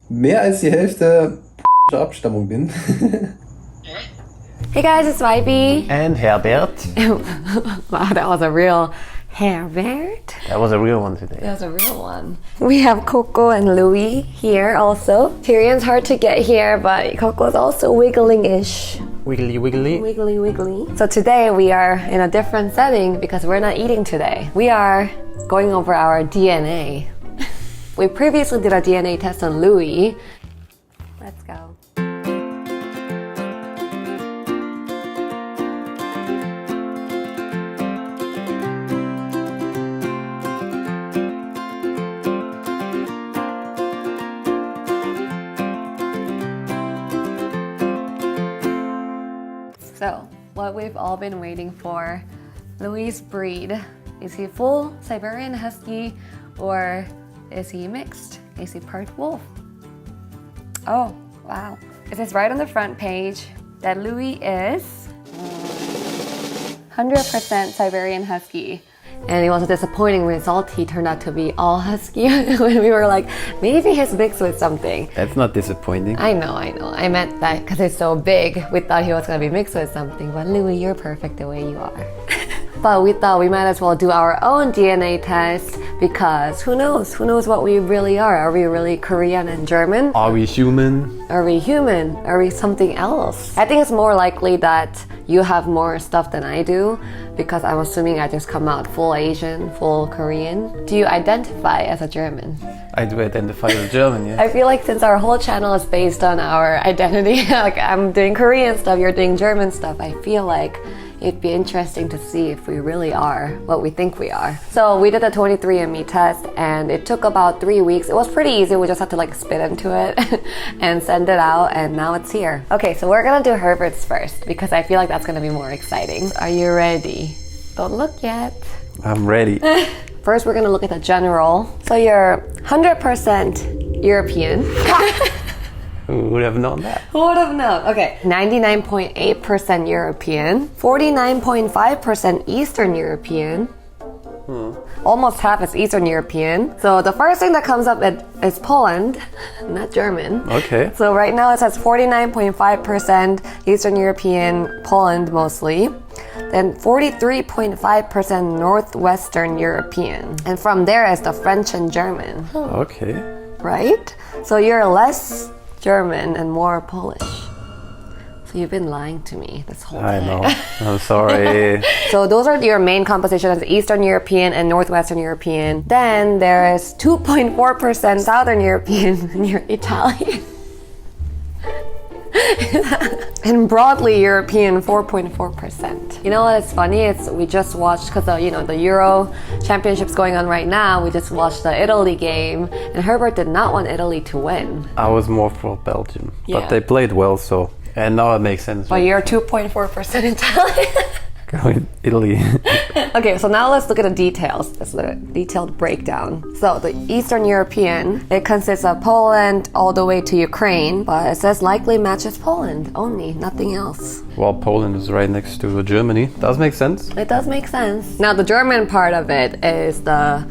mehr als die Hälfte Abstammung bin. Hey guys, it's Vibe. And Herbert. Wow, that was a real Herbert. That was a real one today. That was a real one. We have Coco and Louis here also. Tyrion's hard to get here, but Coco's also wiggling-ish. Wiggly, wiggly. Wiggly, wiggly. So today we are in a different setting because we're not eating today. We are going over our DNA. We previously did a DNA test on Louis. Let's go. So, what we've all been waiting for, Louis' breed. Is he full Siberian Husky or is he mixed? Is he part wolf? Oh, wow. It says right on the front page that Louis is 100% Siberian Husky. And it was a disappointing result. He turned out to be all husky when we were like, maybe he's mixed with something. That's not disappointing. I know. I meant that because it's so big, we thought he was going to be mixed with something. But Louis, you're perfect the way you are. But we thought we might as well do our own DNA test because who knows? Who knows what we really are? Are we really Korean and German? Are we human? Are we human? Are we something else? I think it's more likely that you have more stuff than I do because I'm assuming I just come out full Asian, full Korean. Do you identify as a German? I do identify as German, yeah. I feel like since our whole channel is based on our identity, like I'm doing Korean stuff, you're doing German stuff, I feel like it'd be interesting to see if we really are what we think we are. So we did a 23andMe test and it took about 3 weeks. It was pretty easy. We just had to like spit into it and send it out and now it's here. Okay, so we're gonna do Herbert's first because I feel like that's gonna be more exciting. Are you ready? Don't look yet. I'm ready. First, we're gonna look at the general. So you're 100% European. Who would have known that? Who would have known? Okay. 99.8% European, 49.5% Eastern European. Almost half is Eastern European. So the first thing that comes up is Poland, not German. Okay. So right now it says 49.5% Eastern European, Poland mostly. Then 43.5% Northwestern European. And from there is the French and German. Okay. Right? So you're less German and more Polish. So you've been lying to me this whole I time. know. I'm sorry. So those are your main compositions, Eastern European and Northwestern European. Then there is 2.4% Southern European and you're Italian. And broadly European, 4.4%. You know what? It's funny. We just watched because the Euro Championship's going on right now. We just watched the Italy game, and Herbert did not want Italy to win. I was more for Belgium, Yeah. but they played well, so and now it makes sense. But you're 2.4% Italian. Go with Italy. Okay, so now let's look at the details. Let's look at a detailed breakdown. So the Eastern European, it consists of Poland all the way to Ukraine, but it says likely matches Poland only, nothing else. Well, Poland is right next to Germany. Does make sense. It does make sense. Now the German part of it is the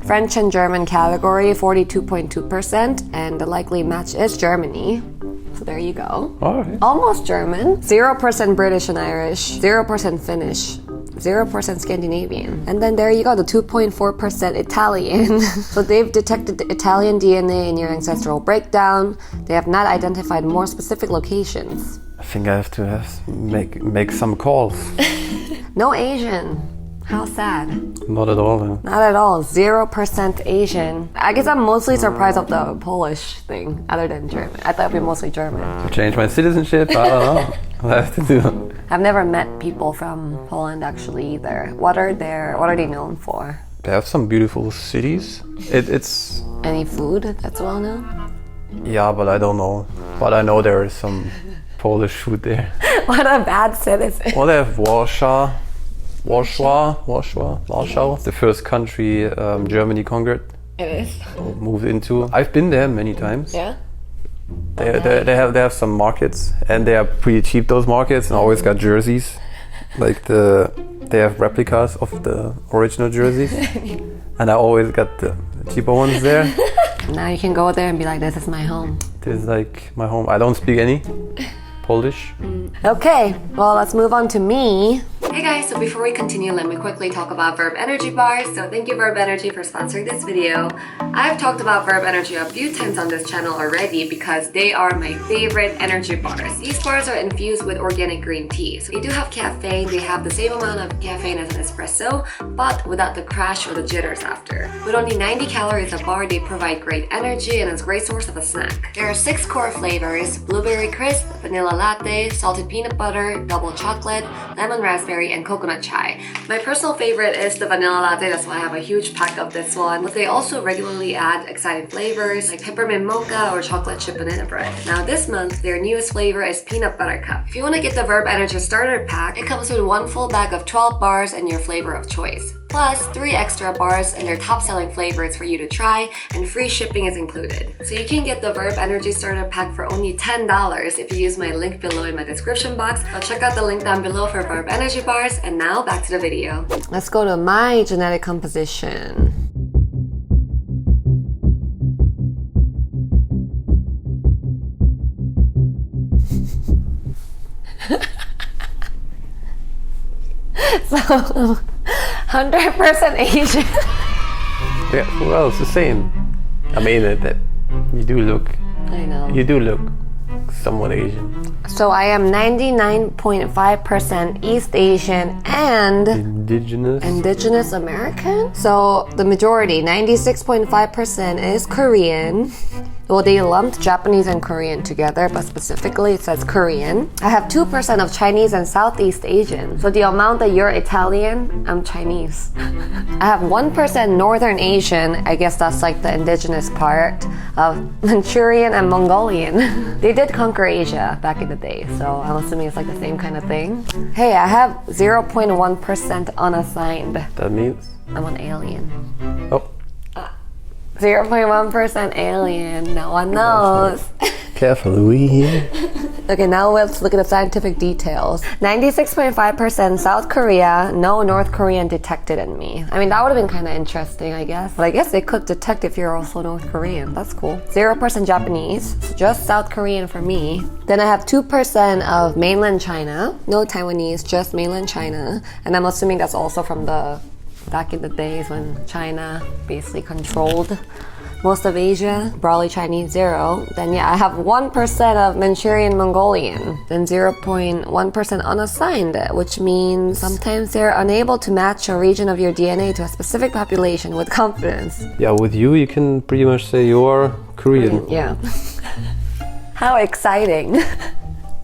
French and German category, 42.2%, and the likely match is Germany. So there you go. All right. Almost German. 0% British and Irish. 0% Finnish. 0% Scandinavian. And then there you go, the 2.4% Italian. So they've detected the Italian DNA in your ancestral breakdown. They have not identified more specific locations. I think I have to make some calls. No Asian. How sad. Not at all. Not at all. 0% Asian. I guess I'm mostly surprised of the Polish thing, other than German. I thought it'd be mostly German. Change my citizenship? I don't know. What I have to do. I've never met people from Poland actually either. What are they known for? They have some beautiful cities. It's Any food that's well known? yeah, but I don't know. But I know there is some Polish food there. What a bad citizen. Well, they have Warsaw, the first country Germany conquered, It is. moved into. I've been there many times. Yeah? They have some markets, and they are pretty cheap, those markets, and always got jerseys. Like they have replicas of the original jerseys. And I always got the cheaper ones there. Now you can go there and be like, this is my home. This is like my home. I don't speak any Polish. Okay, well, let's move on to me. Hey guys, so before we continue, let me quickly talk about Burb Energy bars. So thank you Burb Energy for sponsoring this video. I've talked about Burb Energy a few times on this channel already because they are my favorite energy bars. These bars are infused with organic green tea. So they do have caffeine, they have the same amount of caffeine as an espresso, but without the crash or the jitters after. With only 90 calories a bar, they provide great energy and is a great source of a snack. There are 6 core flavors: blueberry crisp, vanilla latte, salted peanut butter, double chocolate, lemon raspberry, and coconut chai. My personal favorite is the vanilla latte, that's why I have a huge pack of this one. But they also regularly add exciting flavors like peppermint mocha or chocolate chip banana bread. Now this month, their newest flavor is peanut butter cup. If you want to get the Burb Energy starter pack, it comes with 1 full bag of 12 bars and your flavor of choice. Plus 3 extra bars and their top selling flavors for you to try, and free shipping is included. So you can get the Burb Energy starter pack for only $10 if you use my link below in my description box. I'll check out the link down below for Burb Energy bars, and now back to the video. Let's go to my genetic composition. So 100% Asian. Yeah, well, it's the same. I mean, that you do look. I know. You do look somewhat Asian. So I am 99.5% East Asian and Indigenous American. So the majority, 96.5%, is Korean. Well, they lumped Japanese and Korean together, but specifically it says Korean. I have 2% of Chinese and Southeast Asian. So the amount that you're Italian, I'm Chinese. I have 1% Northern Asian. I guess that's like the indigenous part of Manchurian and Mongolian. They did conquer Asia back in the day, so I'm assuming it's like the same kind of thing. Hey, I have 0.1% unassigned. That means? I'm an alien. Oh. 0.1% alien. No one knows. Careful, Louis. Okay, now let's look at the scientific details. 96.5% South Korea. No North Korean detected in me. I mean, that would have been kind of interesting, I guess. But I guess they could detect if you're also North Korean. That's cool. 0% Japanese. So just South Korean for me. Then I have 2% of mainland China. No Taiwanese, just mainland China. And I'm assuming that's also from the back in the days when China basically controlled most of Asia. Broadly Chinese, 0. Then yeah, I have 1% of Manchurian Mongolian. Then 0.1% unassigned, which means sometimes they're unable to match a region of your DNA to a specific population with confidence. Yeah, with you can pretty much say you're Korean. Yeah. How exciting.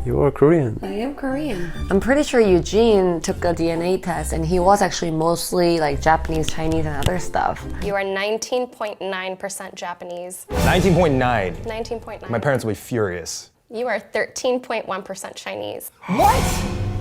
You are Korean. I am Korean. I'm pretty sure Eugene took a DNA test and he was actually mostly like Japanese, Chinese, and other stuff. You are 19.9% Japanese. 19.9. 19.9. My parents will be furious. You are 13.1% Chinese. What?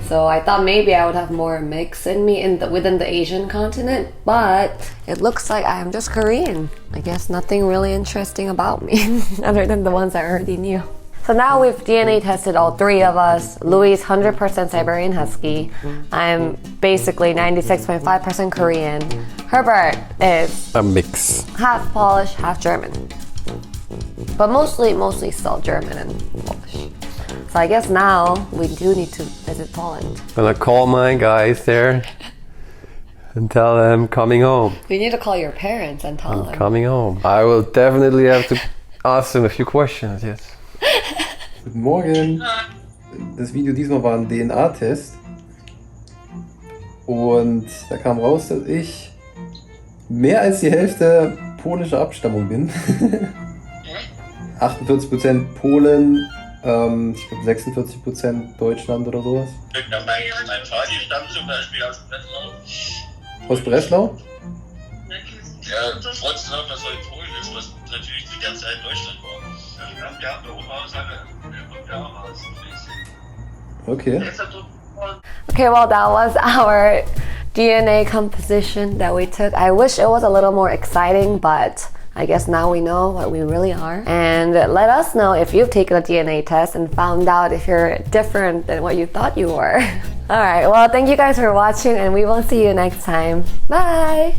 So I thought maybe I would have more mix in me within the Asian continent, but it looks like I'm just Korean. I guess nothing really interesting about me other than the ones I already knew. So now we've DNA tested all 3 of us. Louis is 100% Siberian Husky. I'm basically 96.5% Korean. Herbert is A mix. half Polish, half German. But mostly still German and Polish. So I guess now we do need to visit Poland. Gonna call my guys there and tell them coming home. We need to call your parents and tell them. Coming home. I will definitely have to ask them a few questions, yes. Guten Morgen. Das Video diesmal war ein DNA-Test. Und da kam raus, dass ich mehr als die Hälfte polnischer Abstammung bin. 48% Polen, ich glaube 46% Deutschland oder sowas. Mein Vati stammt zum Beispiel aus Breslau. Aus Breslau? Ja, trotzdem, was halt Polen ist, was natürlich zu der Zeit Deutschland war. Wir haben eine Oma aus Halle. Der kommt auch aus Schleswig. Okay. Okay, well, that was our DNA composition that we took. I wish it was a little more exciting, but I guess now we know what we really are. And let us know if you've taken a DNA test and found out if you're different than what you thought you were. All right, well, thank you guys for watching, and we will see you next time. Bye!